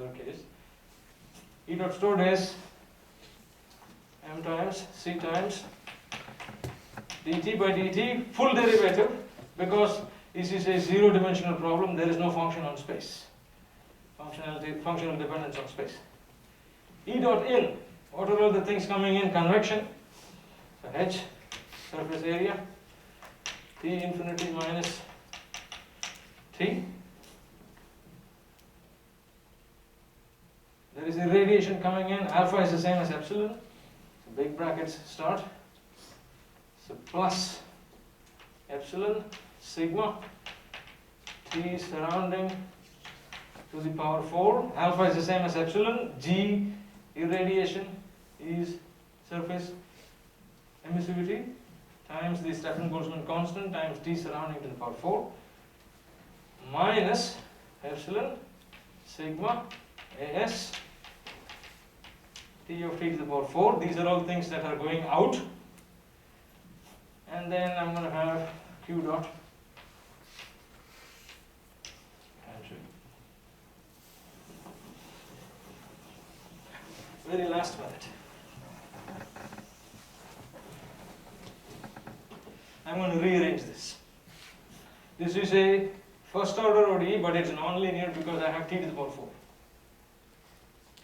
our case. E dot stored is m times c times dt by dt, full derivative, because this is a zero-dimensional problem. There is no function on space. Functional dependence on space. E dot in, what are all the things coming in? Convection. So h, surface area, T infinity minus T. There is irradiation coming in. Alpha is the same as epsilon. So big brackets start. So plus epsilon sigma T surrounding to the power 4. Alpha is the same as epsilon. G irradiation is surface emissivity times the Stefan-Boltzmann constant times T surrounding to the power 4 minus epsilon sigma As T of T to the power 4. These are all things that are going out. And then I'm going to have Q dot. Very last minute. I'm going to rearrange this. This is a first order ODE, but it's non-linear because I have T to the power 4.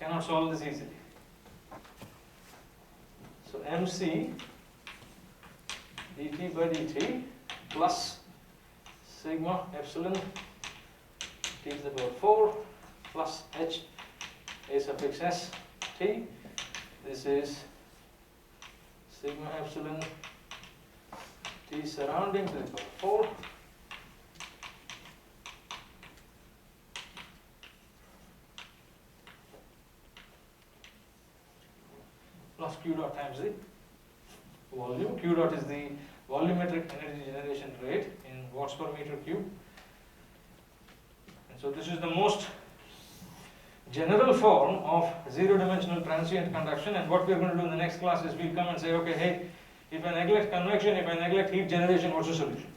Cannot solve this easily. So MC dt by dt plus sigma epsilon T to the power 4 plus h a suffix s T. This is sigma epsilon T surrounding to the power 4 plus Q dot times the volume. Q dot is the volumetric energy generation rate in watts per meter cube. And so this is the most general form of zero-dimensional transient conduction, and what we are going to do in the next class is we'll come and say, okay, hey, if I neglect convection, if I neglect heat generation, what's the solution?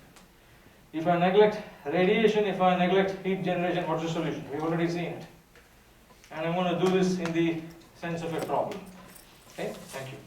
If I neglect radiation, if I neglect heat generation, what's the solution? We've already seen it. And I'm going to do this in the sense of a problem. Okay, thank you.